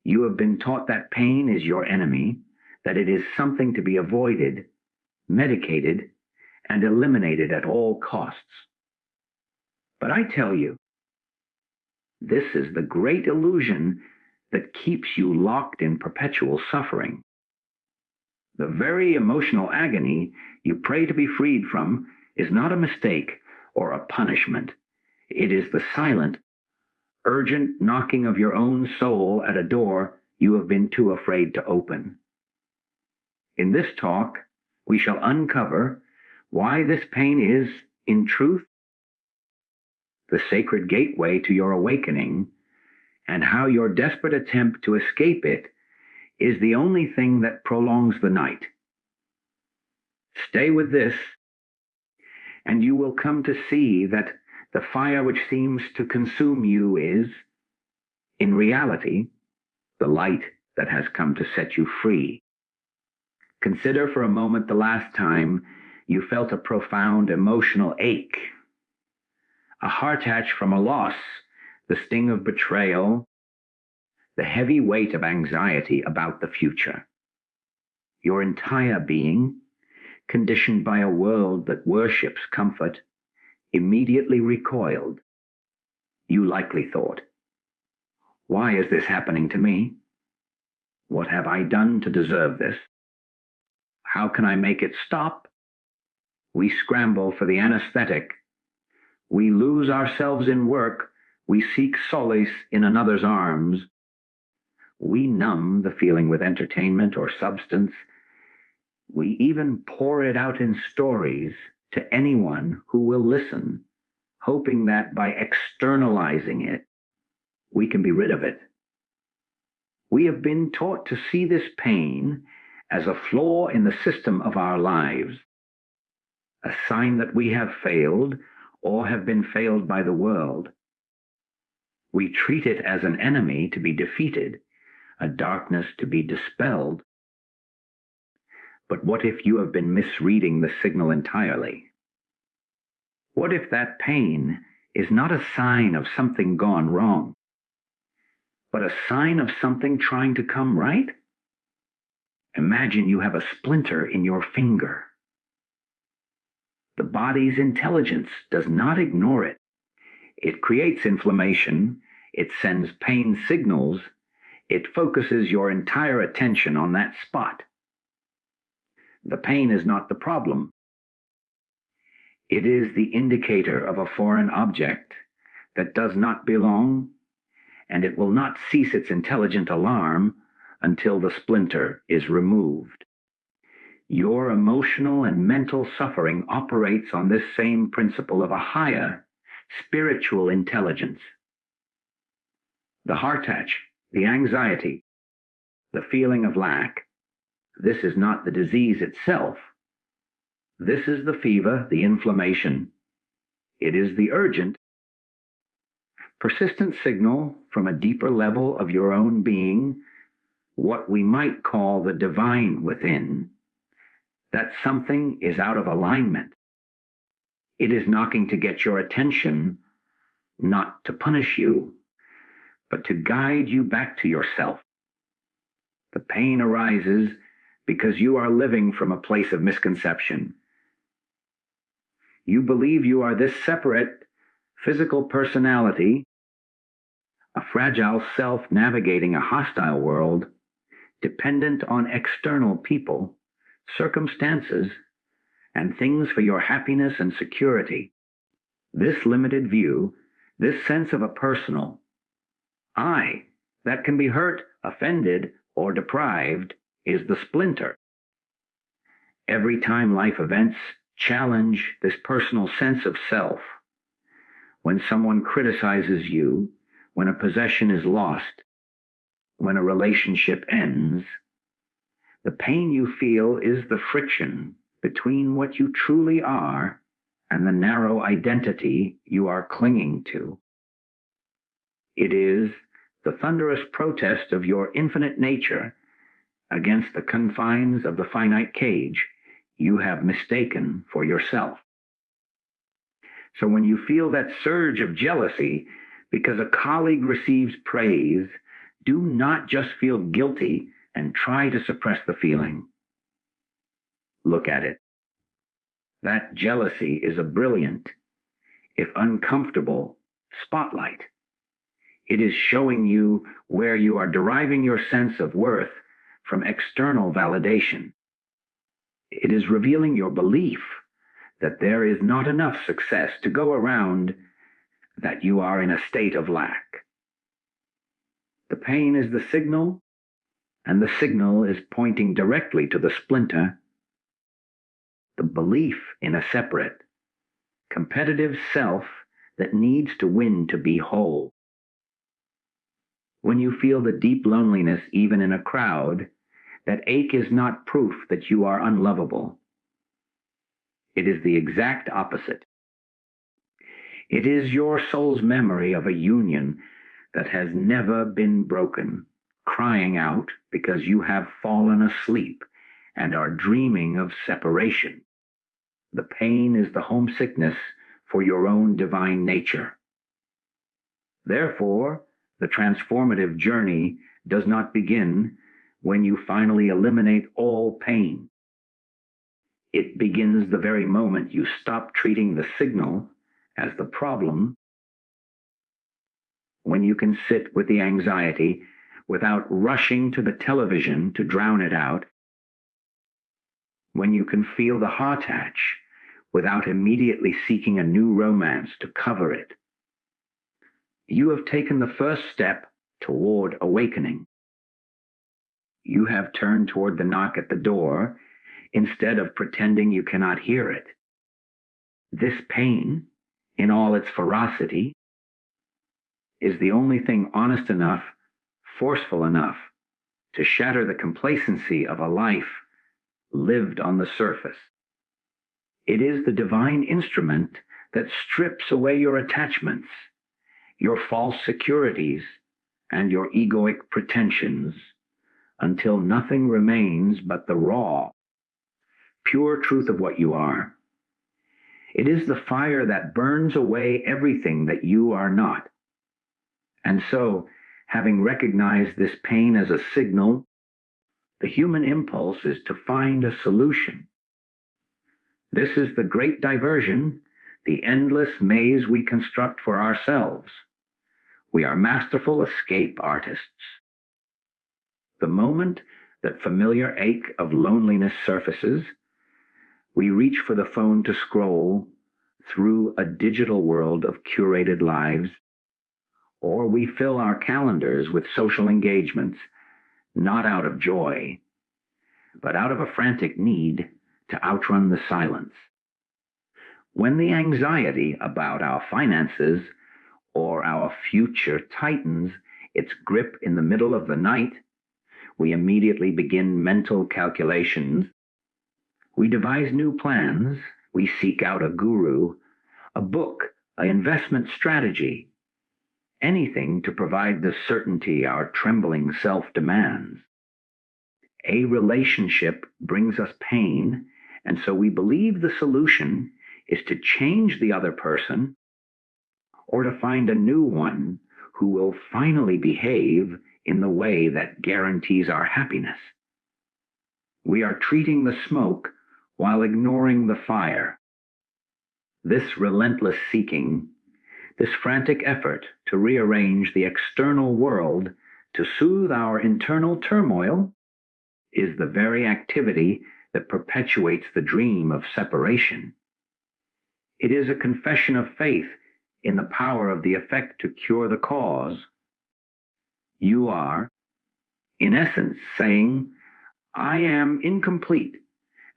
You have been taught that pain is your enemy, that it is something to be avoided, medicated, and eliminated at all costs. But I tell you, this is the great illusion that keeps you locked in perpetual suffering. The very emotional agony you pray to be freed from is not a mistake or a punishment. It is the silent, urgent knocking of your own soul at a door you have been too afraid to open. In this talk, we shall uncover why this pain is, in truth, the sacred gateway to your awakening, and how your desperate attempt to escape it is the only thing that prolongs the night. Stay with this, and you will come to see that the fire which seems to consume you is, in reality, the light that has come to set you free. Consider for a moment the last time you felt a profound emotional ache, a heartache from a loss, the sting of betrayal, the heavy weight of anxiety about the future. Your entire being, conditioned by a world that worships comfort, immediately recoiled. You likely thought, "Why is this happening to me? What have I done to deserve this? How can I make it stop?" We scramble for the anesthetic. We lose ourselves in work. We seek solace in another's arms. We numb the feeling with entertainment or substance. We even pour it out in stories to anyone who will listen, hoping that by externalizing it, we can be rid of it. We have been taught to see this pain as a flaw in the system of our lives, a sign that we have failed or have been failed by the world. We treat it as an enemy to be defeated, a darkness to be dispelled. But what if you have been misreading the signal entirely? What if that pain is not a sign of something gone wrong, but a sign of something trying to come right? Imagine you have a splinter in your finger. The body's intelligence does not ignore it. It creates inflammation. It sends pain signals. It focuses your entire attention on that spot. The pain is not the problem. It is the indicator of a foreign object that does not belong, and it will not cease its intelligent alarm until the splinter is removed. Your emotional and mental suffering operates on this same principle of a higher spiritual intelligence. The heartache, the anxiety, the feeling of lack, this is not the disease itself. This is the fever, the inflammation. It is the urgent, persistent signal from a deeper level of your own being, what we might call the divine within, that something is out of alignment. It is knocking to get your attention, not to punish you, but to guide you back to yourself. The pain arises because you are living from a place of misconception. You believe you are this separate physical personality, a fragile self navigating a hostile world, dependent on external people, circumstances, and things for your happiness and security. This limited view, this sense of a personal I that can be hurt, offended, or deprived is the splinter. Every time life events challenge this personal sense of self, when someone criticizes you, when a possession is lost, when a relationship ends, the pain you feel is the friction between what you truly are and the narrow identity you are clinging to. It is the thunderous protest of your infinite nature against the confines of the finite cage you have mistaken for yourself. So when you feel that surge of jealousy because a colleague receives praise, Do not just feel guilty and try to suppress the feeling. Look at it. That jealousy is a brilliant, if uncomfortable, spotlight. It is showing you where you are deriving your sense of worth from external validation. It is revealing your belief that there is not enough success to go around, that you are in a state of lack. The pain is the signal, and the signal is pointing directly to the splinter, the belief in a separate, competitive self that needs to win to be whole. When you feel the deep loneliness even in a crowd, that ache is not proof that you are unlovable. It is the exact opposite. It is your soul's memory of a union that has never been broken, crying out because you have fallen asleep and are dreaming of separation. The pain is the homesickness for your own divine nature. Therefore, the transformative journey does not begin when you finally eliminate all pain. It begins the very moment you stop treating the signal as the problem, when you can sit with the anxiety without rushing to the television to drown it out, when you can feel the heart hatch without immediately seeking a new romance to cover it. You have taken the first step toward awakening. You have turned toward the knock at the door instead of pretending you cannot hear it. This pain, in all its ferocity, is the only thing honest enough, forceful enough to shatter the complacency of a life lived on the surface. It is the divine instrument that strips away your attachments, your false securities, and your egoic pretensions, until nothing remains but the raw, pure truth of what you are. It is the fire that burns away everything that you are not. And so, having recognized this pain as a signal, the human impulse is to find a solution. This is the great diversion, the endless maze we construct for ourselves. We are masterful escape artists. The moment that familiar ache of loneliness surfaces, we reach for the phone to scroll through a digital world of curated lives, or we fill our calendars with social engagements, not out of joy, but out of a frantic need to outrun the silence. When the anxiety about our finances or our future tightens its grip in the middle of the night, we immediately begin mental calculations. We devise new plans. We seek out a guru, a book, an investment strategy, anything to provide the certainty our trembling self demands. A relationship brings us pain, and so we believe the solution is to change the other person or to find a new one who will finally behave in the way that guarantees our happiness. We are treating the smoke while ignoring the fire. This relentless seeking, this frantic effort to rearrange the external world to soothe our internal turmoil, is the very activity that perpetuates the dream of separation. It is a confession of faith in the power of the effect to cure the cause. You are, in essence, saying, I am incomplete,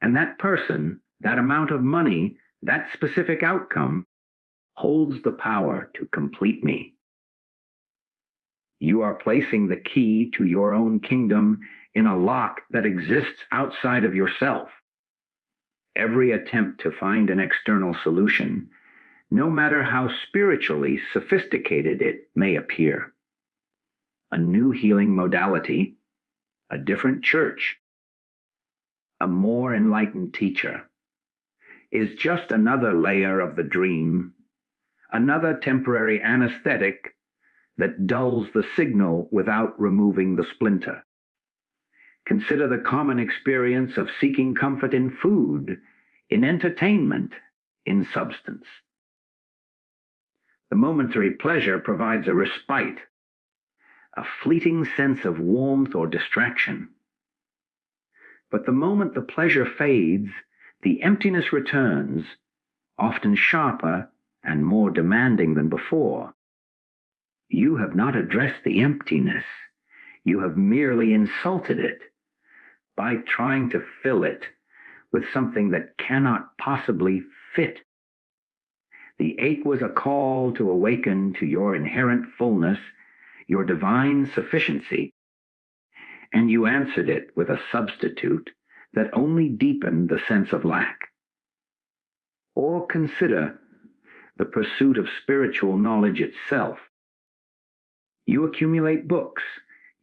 and that person, that amount of money, that specific outcome holds the power to complete me. You are placing the key to your own kingdom in a lock that exists outside of yourself. Every attempt to find an external solution, no matter how spiritually sophisticated it may appear, a new healing modality, a different church, a more enlightened teacher, is just another layer of the dream, another temporary anesthetic that dulls the signal without removing the splinter. Consider the common experience of seeking comfort in food, in entertainment, in substance. The momentary pleasure provides a respite, a fleeting sense of warmth or distraction. But the moment the pleasure fades, the emptiness returns, often sharper and more demanding than before. You have not addressed the emptiness. You have merely insulted it by trying to fill it with something that cannot possibly fit. The ache was a call to awaken to your inherent fullness, your divine sufficiency, and you answered it with a substitute that only deepened the sense of lack. Or consider the pursuit of spiritual knowledge itself. You accumulate books,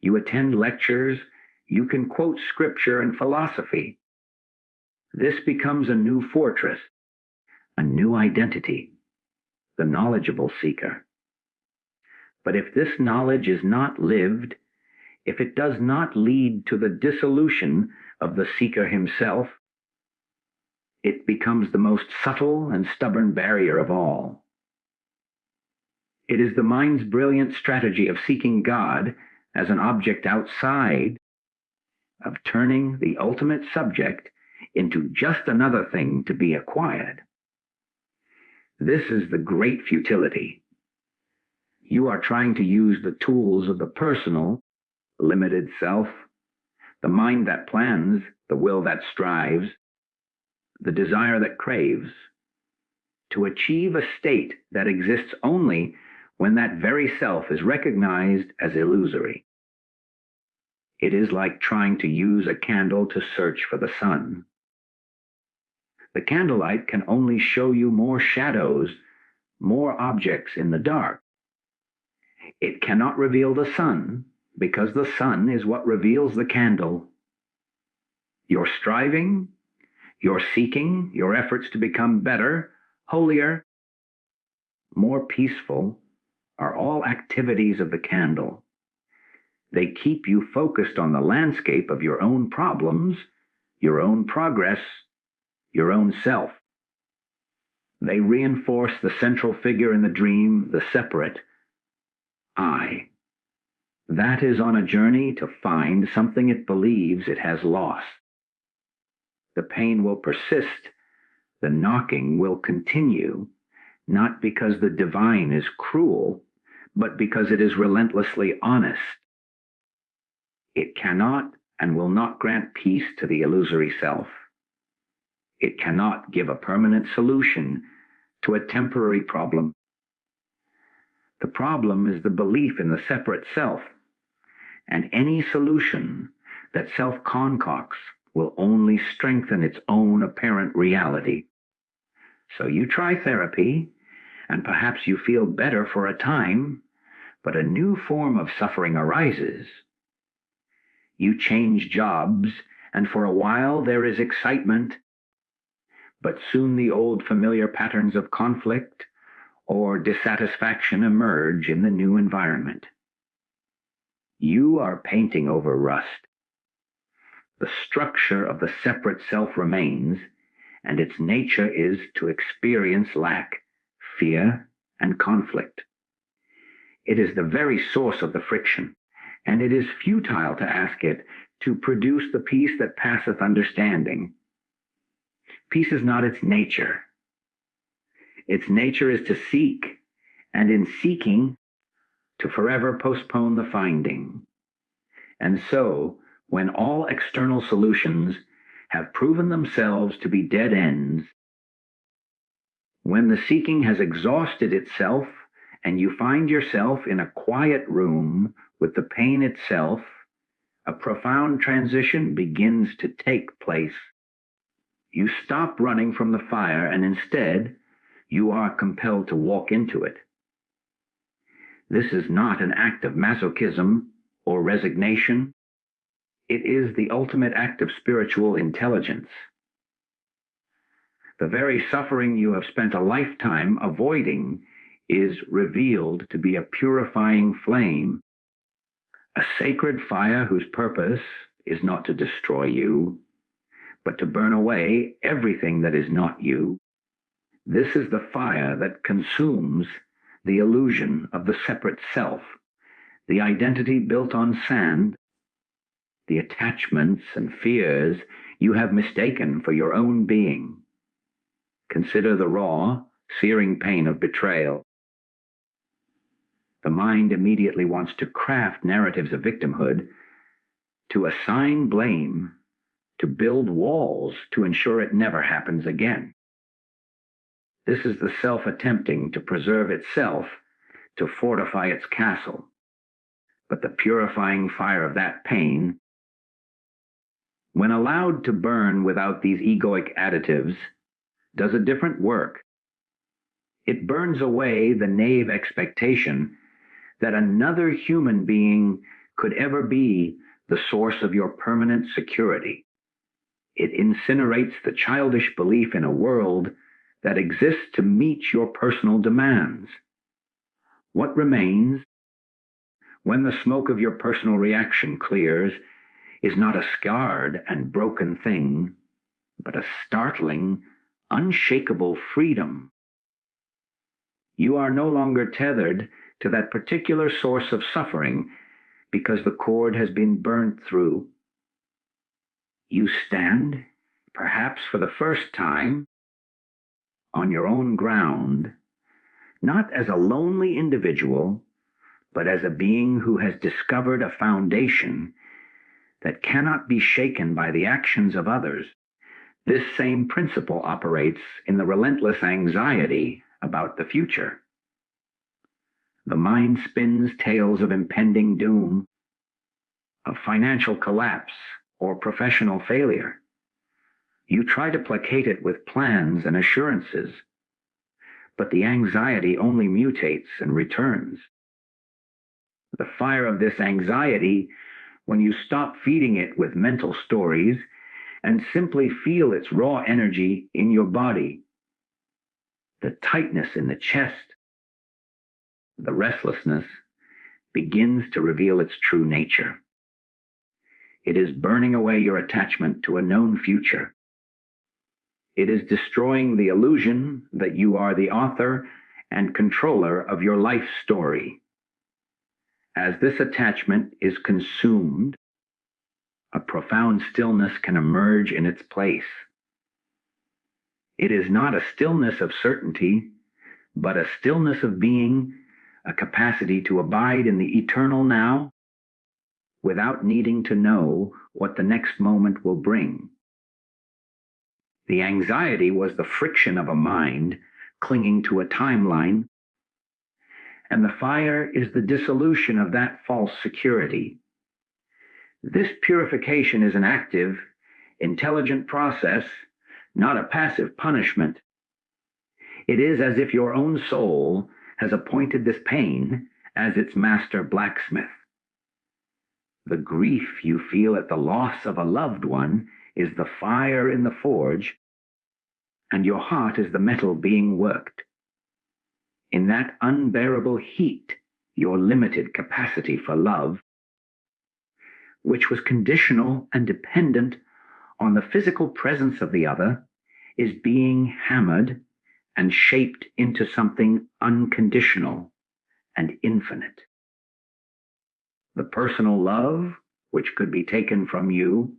you attend lectures, you can quote scripture and philosophy. This becomes a new fortress, a new identity, the knowledgeable seeker. But if this knowledge is not lived, if it does not lead to the dissolution of the seeker himself, it becomes the most subtle and stubborn barrier of all. It is the mind's brilliant strategy of seeking God as an object outside, of turning the ultimate subject into just another thing to be acquired. This is the great futility. You are trying to use the tools of the personal, limited self, the mind that plans, the will that strives, the desire that craves, to achieve a state that exists only when that very self is recognized as illusory. It is like trying to use a candle to search for the sun. The candlelight can only show you more shadows, more objects in the dark. It cannot reveal the sun, because the sun is what reveals the candle. Your striving, your seeking, your efforts to become better, holier, more peaceful, are all activities of the candle. They keep you focused on the landscape of your own problems, your own progress, your own self. They reinforce the central figure in the dream, the separate I. That is on a journey to find something it believes it has lost. The pain will persist, the knocking will continue, not because the divine is cruel, but because it is relentlessly honest. It cannot and will not grant peace to the illusory self. It cannot give a permanent solution to a temporary problem. The problem is the belief in the separate self, and any solution that self concocts will only strengthen its own apparent reality. So you try therapy, and perhaps you feel better for a time, but a new form of suffering arises. You change jobs, and for a while there is excitement, but soon the old familiar patterns of conflict or dissatisfaction emerge in the new environment. You are painting over rust. The structure of the separate self remains, and its nature is to experience lack, fear, and conflict. It is the very source of the friction, and it is futile to ask it to produce the peace that passeth understanding. Peace is not its nature. Its nature is to seek, and in seeking, to forever postpone the finding. And so, when all external solutions have proven themselves to be dead ends, when the seeking has exhausted itself, and you find yourself in a quiet room with the pain itself, a profound transition begins to take place. You stop running from the fire, and instead, you are compelled to walk into it. This is not an act of masochism or resignation. It is the ultimate act of spiritual intelligence. The very suffering you have spent a lifetime avoiding is revealed to be a purifying flame, a sacred fire whose purpose is not to destroy you, but to burn away everything that is not you. This is the fire that consumes the illusion of the separate self, the identity built on sand, the attachments and fears you have mistaken for your own being. Consider the raw, searing pain of betrayal. The mind immediately wants to craft narratives of victimhood, to assign blame, to build walls to ensure it never happens again. This is the self attempting to preserve itself, to fortify its castle. But the purifying fire of that pain, when allowed to burn without these egoic additives, does a different work. It burns away the naive expectation that another human being could ever be the source of your permanent security. It incinerates the childish belief in a world that exists to meet your personal demands. What remains, when the smoke of your personal reaction clears, is not a scarred and broken thing, but a startling, unshakable freedom. You are no longer tethered to that particular source of suffering because the cord has been burnt through. You stand, perhaps for the first time, on your own ground, not as a lonely individual, but as a being who has discovered a foundation that cannot be shaken by the actions of others. This same principle operates in the relentless anxiety about the future. The mind spins tales of impending doom, of financial collapse or professional failure. You try to placate it with plans and assurances, but the anxiety only mutates and returns. The fire of this anxiety, when you stop feeding it with mental stories and simply feel its raw energy in your body, the tightness in the chest, the restlessness, begins to reveal its true nature. It is burning away your attachment to a known future. It is destroying the illusion that you are the author and controller of your life story. As this attachment is consumed, a profound stillness can emerge in its place. It is not a stillness of certainty, but a stillness of being, a capacity to abide in the eternal now without needing to know what the next moment will bring. The anxiety was the friction of a mind clinging to a timeline, and the fire is the dissolution of that false security. This purification is an active, intelligent process, not a passive punishment. It is as if your own soul has appointed this pain as its master blacksmith. The grief you feel at the loss of a loved one is the fire in the forge, and your heart is the metal being worked. In that unbearable heat, your limited capacity for love, which was conditional and dependent on the physical presence of the other, is being hammered and shaped into something unconditional and infinite. The personal love, which could be taken from you,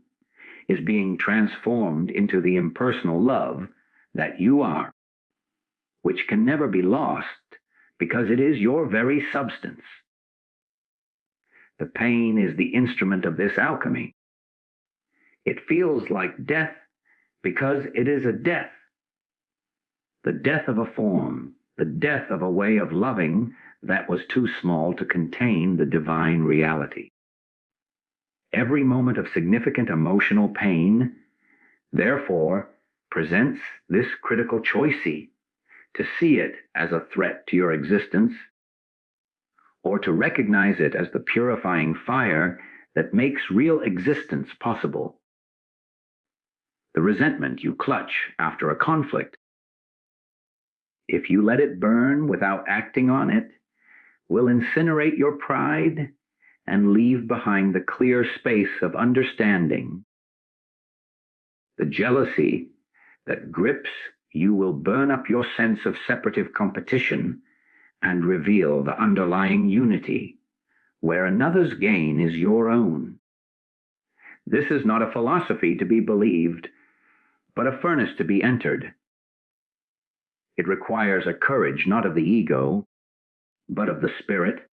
is being transformed into the impersonal love that you are, which can never be lost because it is your very substance. The pain is the instrument of this alchemy. It feels like death because it is a death. The death of a form, the death of a way of loving that was too small to contain the divine reality. Every moment of significant emotional pain, therefore, presents this critical choice: to see it as a threat to your existence, or to recognize it as the purifying fire that makes real existence possible. The resentment you clutch after a conflict, if you let it burn without acting on it, will incinerate your pride and leave behind the clear space of understanding. The jealousy that grips you will burn up your sense of separative competition and reveal the underlying unity, where another's gain is your own. This is not a philosophy to be believed, but a furnace to be entered. It requires a courage not of the ego, but of the spirit,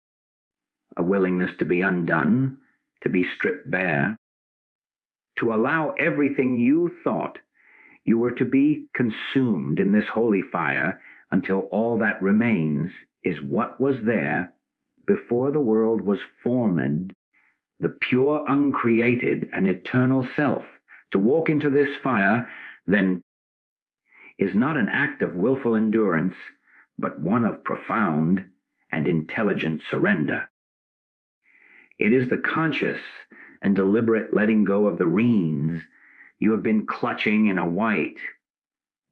a willingness to be undone, to be stripped bare, to allow everything you thought you were to be consumed in this holy fire until all that remains is what was there before the world was formed, the pure, uncreated, and eternal self. To walk into this fire, then, is not an act of willful endurance, but one of profound and intelligent surrender. It is the conscious and deliberate letting go of the reins you have been clutching in a white,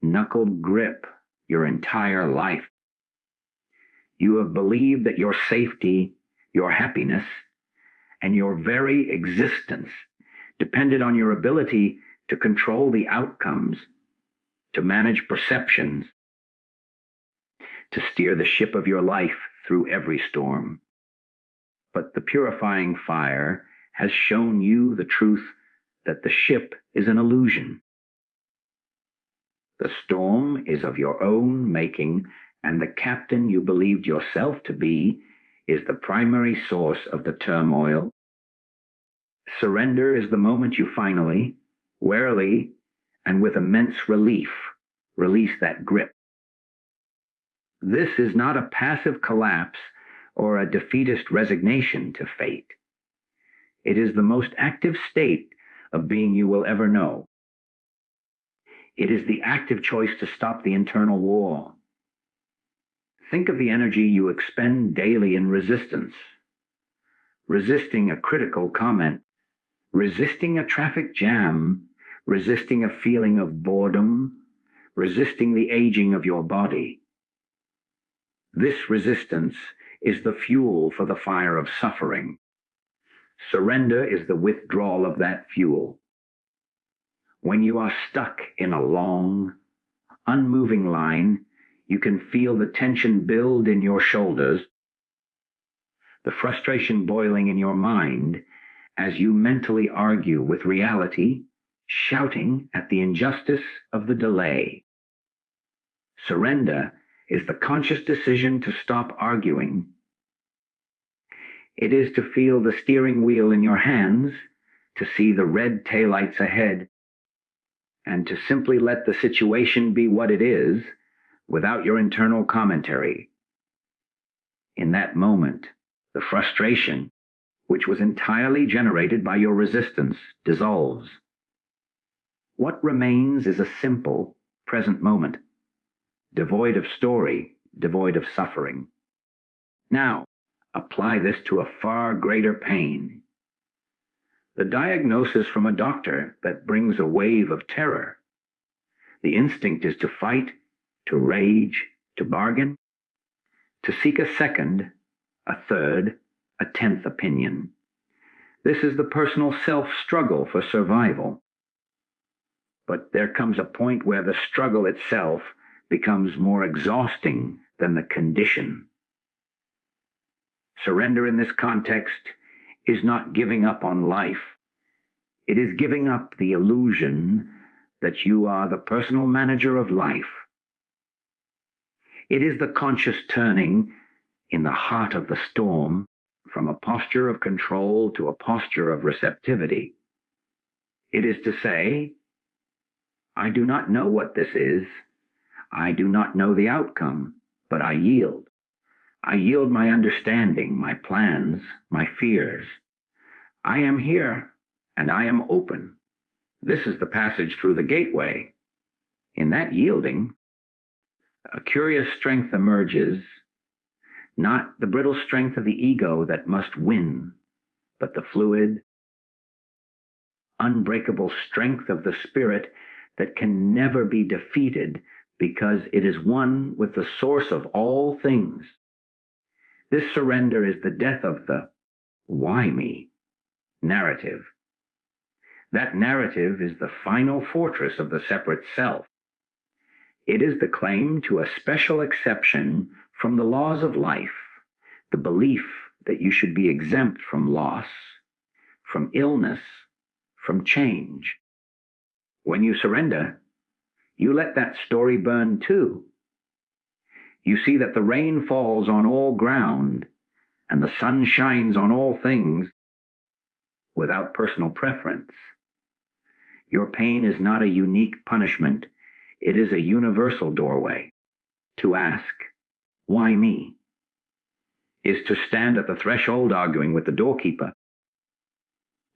knuckled grip your entire life. You have believed that your safety, your happiness, and your very existence depended on your ability to control the outcomes, to manage perceptions, to steer the ship of your life through every storm. But the purifying fire has shown you the truth that the ship is an illusion. The storm is of your own making, and the captain you believed yourself to be is the primary source of the turmoil. Surrender is the moment you finally, warily, and with immense relief, release that grip. This is not a passive collapse or a defeatist resignation to fate. It is the most active state of being you will ever know. It is the active choice to stop the internal war. Think of the energy you expend daily in resistance. Resisting a critical comment, resisting a traffic jam, resisting a feeling of boredom, resisting the aging of your body. This resistance is the fuel for the fire of suffering. Surrender is the withdrawal of that fuel. When you are stuck in a long, unmoving line, you can feel the tension build in your shoulders, the frustration boiling in your mind as you mentally argue with reality, shouting at the injustice of the delay. Surrender is the conscious decision to stop arguing. It is to feel the steering wheel in your hands, to see the red taillights ahead, and to simply let the situation be what it is without your internal commentary. In that moment, the frustration, which was entirely generated by your resistance, dissolves. What remains is a simple, present moment, devoid of story, devoid of suffering. Now, apply this to a far greater pain. The diagnosis from a doctor that brings a wave of terror. The instinct is to fight, to rage, to bargain, to seek a second, a third, a 10th opinion. This is the personal self-struggle for survival. But there comes a point where the struggle itself becomes more exhausting than the condition. Surrender in this context is not giving up on life. It is giving up the illusion that you are the personal manager of life. It is the conscious turning in the heart of the storm from a posture of control to a posture of receptivity. It is to say, I do not know what this is. I do not know the outcome, but I yield. I yield my understanding, my plans, my fears. I am here, and I am open. This is the passage through the gateway. In that yielding, a curious strength emerges, not the brittle strength of the ego that must win, but the fluid, unbreakable strength of the spirit that can never be defeated because it is one with the source of all things. This surrender is the death of the why me narrative. That narrative is the final fortress of the separate self. It is the claim to a special exception from the laws of life, the belief that you should be exempt from loss, from illness, from change. When you surrender, you let that story burn too. You see that the rain falls on all ground and the sun shines on all things without personal preference. Your pain is not a unique punishment. It is a universal doorway. To ask, why me? Is to stand at the threshold arguing with the doorkeeper,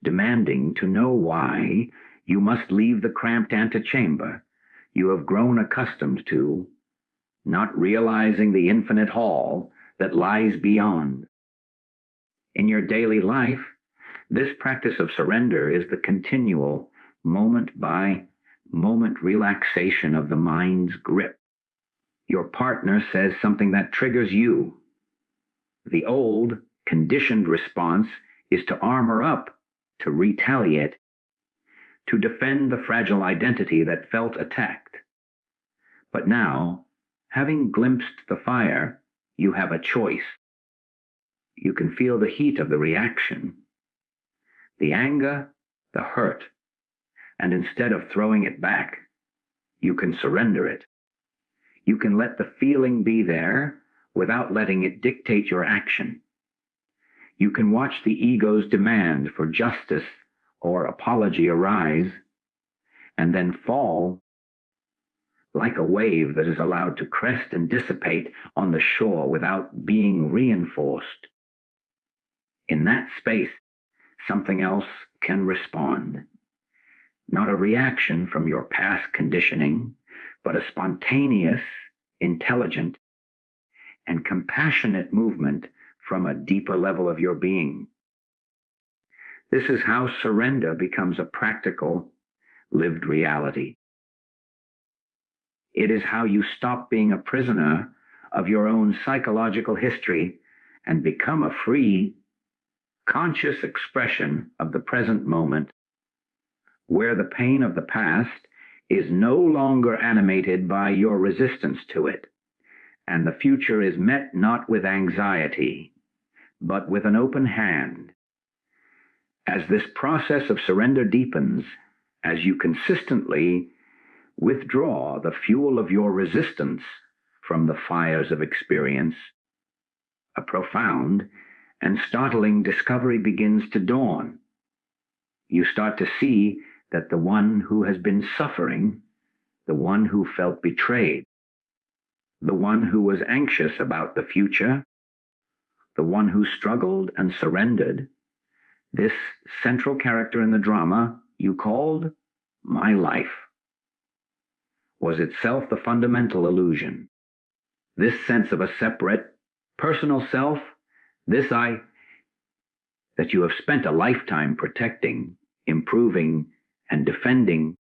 demanding to know why you must leave the cramped antechamber you have grown accustomed to, not realizing the infinite hall that lies beyond. In your daily life, this practice of surrender is the continual, moment-by-moment relaxation of the mind's grip. Your partner says something that triggers you. The old, conditioned response is to armor up, to retaliate, to defend the fragile identity that felt attacked. But now, having glimpsed the fire, you have a choice. You can feel the heat of the reaction, the anger, the hurt, and instead of throwing it back, you can surrender it. You can let the feeling be there without letting it dictate your action. You can watch the ego's demand for justice or apology arise, and then fall like a wave that is allowed to crest and dissipate on the shore without being reinforced. In that space, something else can respond. Not a reaction from your past conditioning, but a spontaneous, intelligent, and compassionate movement from a deeper level of your being. This is how surrender becomes a practical, lived reality. It is how you stop being a prisoner of your own psychological history and become a free, conscious expression of the present moment, where the pain of the past is no longer animated by your resistance to it, and the future is met not with anxiety, but with an open hand. As this process of surrender deepens, as you consistently withdraw the fuel of your resistance from the fires of experience, a profound and startling discovery begins to dawn. You start to see that the one who has been suffering, the one who felt betrayed, the one who was anxious about the future, the one who struggled and surrendered, this central character in the drama you called my life, was itself the fundamental illusion. This sense of a separate, personal self, this I, that you have spent a lifetime protecting, improving, and defending,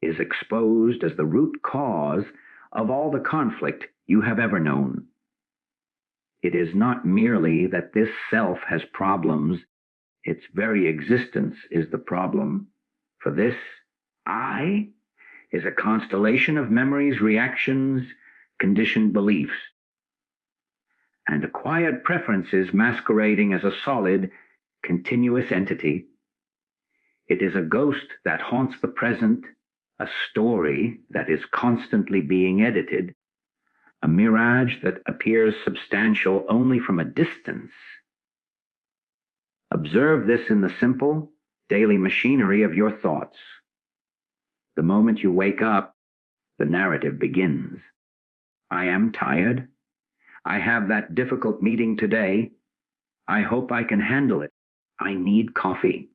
is exposed as the root cause of all the conflict you have ever known. It is not merely that this self has problems, its very existence is the problem. For this I is a constellation of memories, reactions, conditioned beliefs, and acquired preferences masquerading as a solid, continuous entity. It is a ghost that haunts the present, a story that is constantly being edited, a mirage that appears substantial only from a distance. Observe this in the simple, daily machinery of your thoughts. The moment you wake up, the narrative begins. I am tired. I have that difficult meeting today. I hope I can handle it. I need coffee.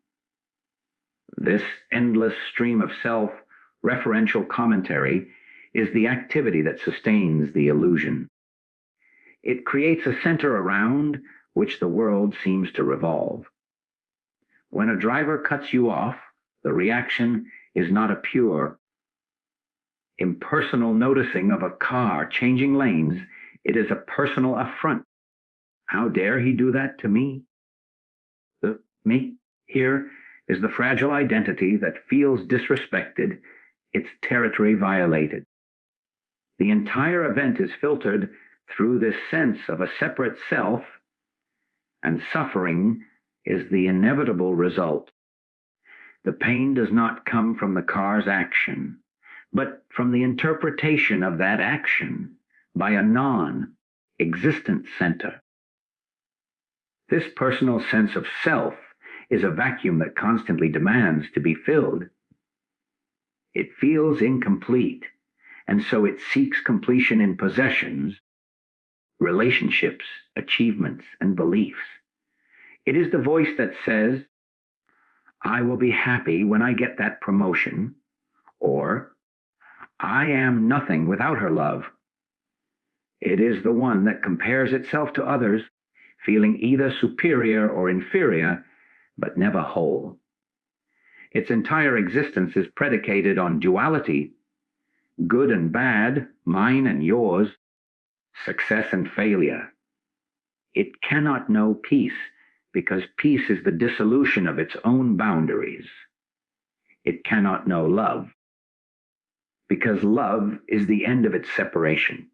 This endless stream of self-referential commentary is the activity that sustains the illusion. It creates a center around which the world seems to revolve. When a driver cuts you off, the reaction is not a pure, impersonal noticing of a car changing lanes, it is a personal affront. How dare he do that to me? The me here is the fragile identity that feels disrespected, its territory violated. The entire event is filtered through this sense of a separate self, and suffering is the inevitable result. The pain does not come from the car's action, but from the interpretation of that action by a non-existent center. This personal sense of self is a vacuum that constantly demands to be filled. It feels incomplete, and so it seeks completion in possessions, relationships, achievements, and beliefs. It is the voice that says, I will be happy when I get that promotion, or I am nothing without her love. It is the one that compares itself to others, feeling either superior or inferior, but never whole. Its entire existence is predicated on duality, good and bad, mine and yours, success and failure. It cannot know peace, because peace is the dissolution of its own boundaries. It cannot know love, because love is the end of its separation.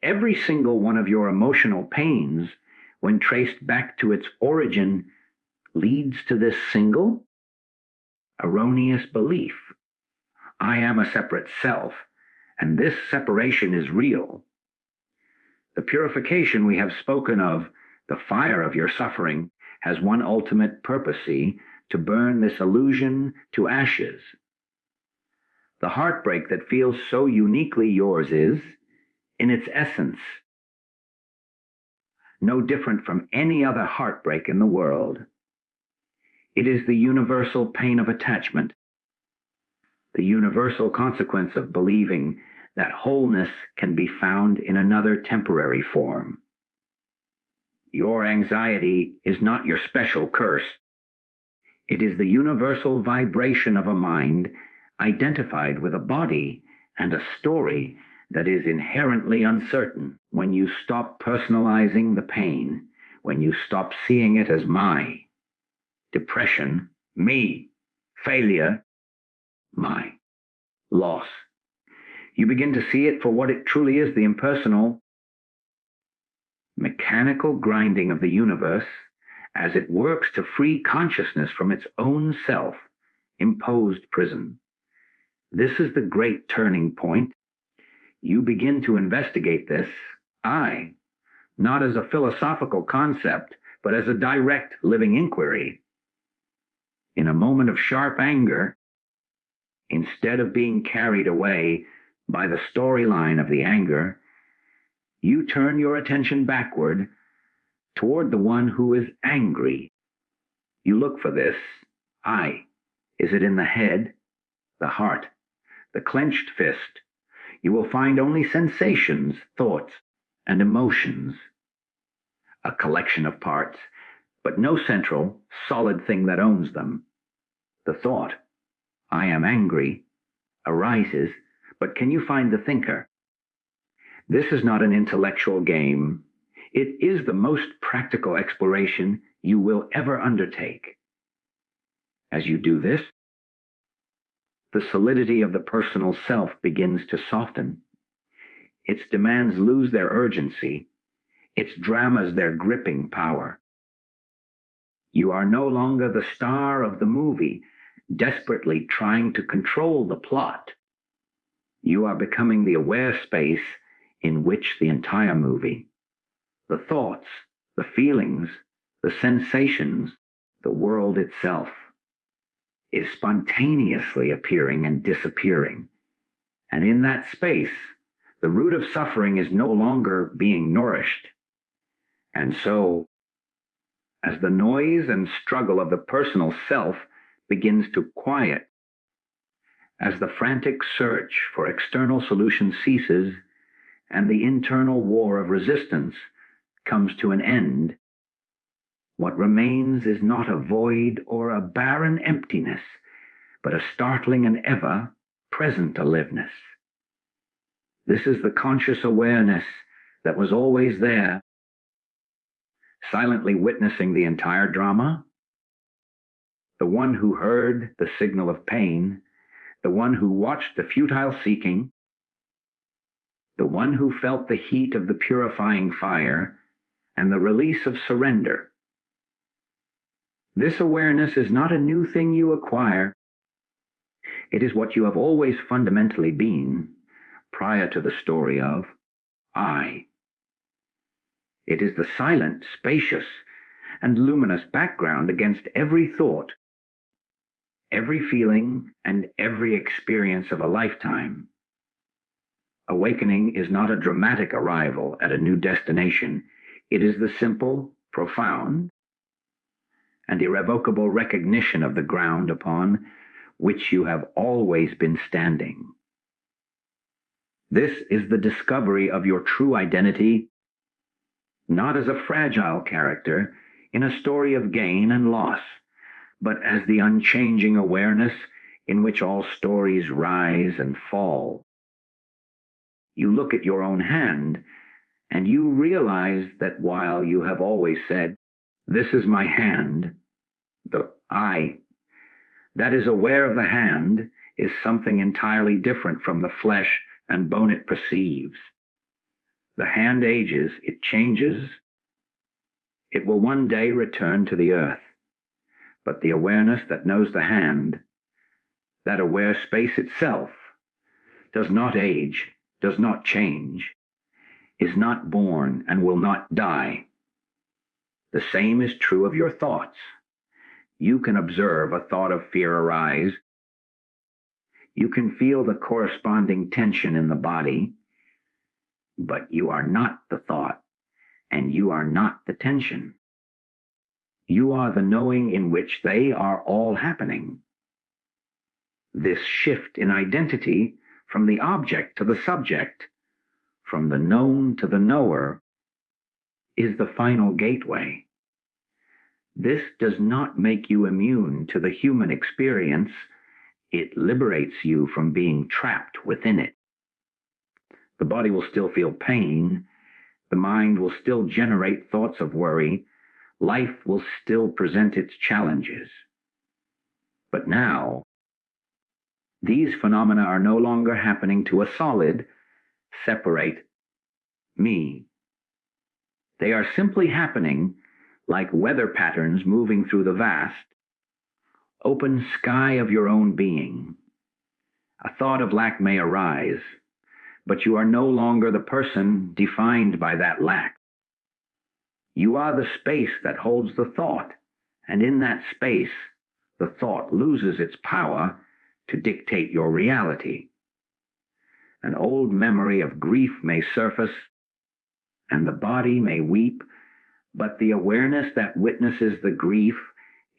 Every single one of your emotional pains, when traced back to its origin, leads to this single, erroneous belief. I am a separate self, and this separation is real. The purification we have spoken of, the fire of your suffering, has one ultimate purpose, to burn this illusion to ashes. The heartbreak that feels so uniquely yours is, in its essence, no different from any other heartbreak in the world. It is the universal pain of attachment, the universal consequence of believing that wholeness can be found in another temporary form. Your anxiety is not your special curse. It is the universal vibration of a mind identified with a body and a story that is inherently uncertain. When you stop personalizing the pain, when you stop seeing it as my, depression, me, failure, my, loss, you begin to see it for what it truly is, the impersonal, mechanical grinding of the universe as it works to free consciousness from its own self-imposed prison. This is the great turning point. You begin to investigate this, not as a philosophical concept, but as a direct living inquiry. In a moment of sharp anger, instead of being carried away by the storyline of the anger, you turn your attention backward toward the one who is angry. You look for this, Is it in the head, the heart, the clenched fist? You will find only sensations, thoughts, and emotions. A collection of parts, but no central, solid thing that owns them. The thought, I am angry, arises, but can you find the thinker? This is not an intellectual game. It is the most practical exploration you will ever undertake. As you do this, the solidity of the personal self begins to soften. Its demands lose their urgency, its dramas their gripping power. You are no longer the star of the movie, desperately trying to control the plot. You are becoming the aware space in which the entire movie, the thoughts, the feelings, the sensations, the world itself, is spontaneously appearing and disappearing. And in that space, the root of suffering is no longer being nourished. And so, as the noise and struggle of the personal self begins to quiet, as the frantic search for external solutions ceases, and the internal war of resistance comes to an end, what remains is not a void or a barren emptiness, but a startling and ever present aliveness. This is the conscious awareness that was always there, silently witnessing the entire drama, the one who heard the signal of pain, the one who watched the futile seeking, the one who felt the heat of the purifying fire and the release of surrender. This awareness is not a new thing you acquire. It is what you have always fundamentally been prior to the story of I. It is the silent, spacious, and luminous background against every thought, every feeling, and every experience of a lifetime. Awakening is not a dramatic arrival at a new destination. It is the simple, profound, and irrevocable recognition of the ground upon which you have always been standing. This is the discovery of your true identity, not as a fragile character in a story of gain and loss, but as the unchanging awareness in which all stories rise and fall. You look at your own hand, and you realize that while you have always said, "This is my hand," the I that is aware of the hand is something entirely different from the flesh and bone it perceives. The hand ages, it changes. It will one day return to the earth. But the awareness that knows the hand, that aware space itself, does not age, does not change, is not born, and will not die. The same is true of your thoughts. You can observe a thought of fear arise. You can feel the corresponding tension in the body, but you are not the thought, and you are not the tension. You are the knowing in which they are all happening. This shift in identity from the object to the subject, from the known to the knower, is the final gateway. This does not make you immune to the human experience. It liberates you from being trapped within it. The body will still feel pain. The mind will still generate thoughts of worry. Life will still present its challenges. But now, these phenomena are no longer happening to a solid, separate me. They are simply happening like weather patterns moving through the vast, open sky of your own being. A thought of lack may arise, but you are no longer the person defined by that lack. You are the space that holds the thought, and in that space, the thought loses its power to dictate your reality. An old memory of grief may surface, and the body may weep, but the awareness that witnesses the grief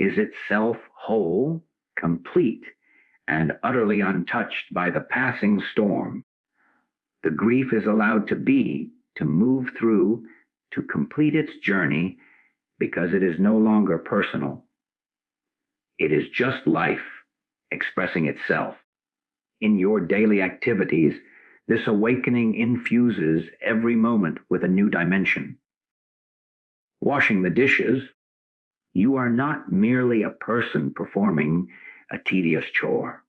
is itself whole, complete, and utterly untouched by the passing storm. The grief is allowed to be, to move through, to complete its journey, because it is no longer personal. It is just life expressing itself. In your daily activities, this awakening infuses every moment with a new dimension. Washing the dishes, you are not merely a person performing a tedious chore.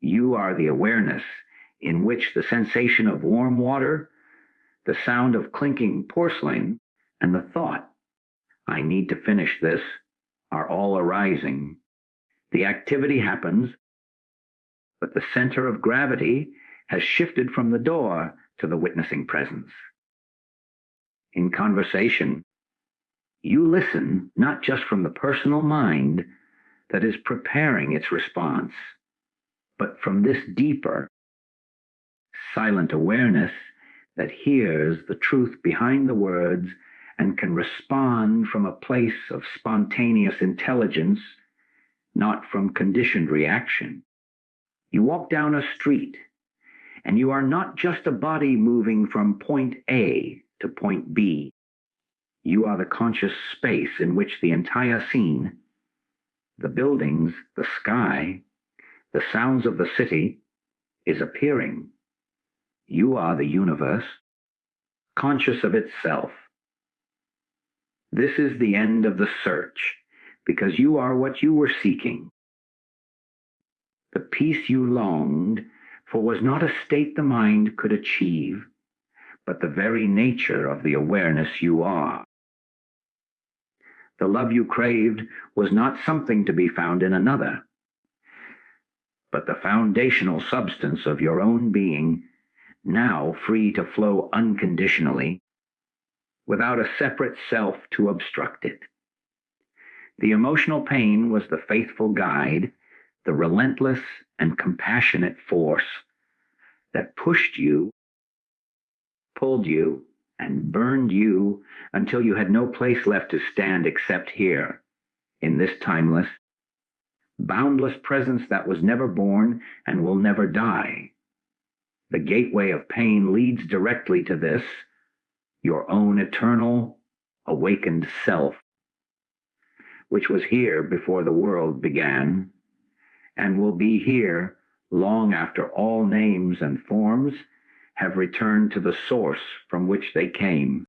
You are the awareness in which the sensation of warm water, the sound of clinking porcelain, and the thought, "I need to finish this," are all arising. The activity happens, but the center of gravity has shifted from the door to the witnessing presence. In conversation, you listen not just from the personal mind that is preparing its response, but from this deeper, silent awareness that hears the truth behind the words and can respond from a place of spontaneous intelligence, not from conditioned reaction. You walk down a street, and you are not just a body moving from point A to point B. You are the conscious space in which the entire scene, the buildings, the sky, The sounds of the city is appearing. You are the universe, conscious of itself. This is the end of the search, because you are what you were seeking. The peace you longed for was not a state the mind could achieve, but the very nature of the awareness you are. The love you craved was not something to be found in another, but the foundational substance of your own being, now free to flow unconditionally, without a separate self to obstruct it. The emotional pain was the faithful guide, the relentless and compassionate force that pushed you, pulled you, and burned you until you had no place left to stand except here, in this timeless, boundless presence that was never born and will never die. The gateway of pain leads directly to this, your own eternal, awakened self, which was here before the world began, and will be here long after all names and forms have returned to the source from which they came.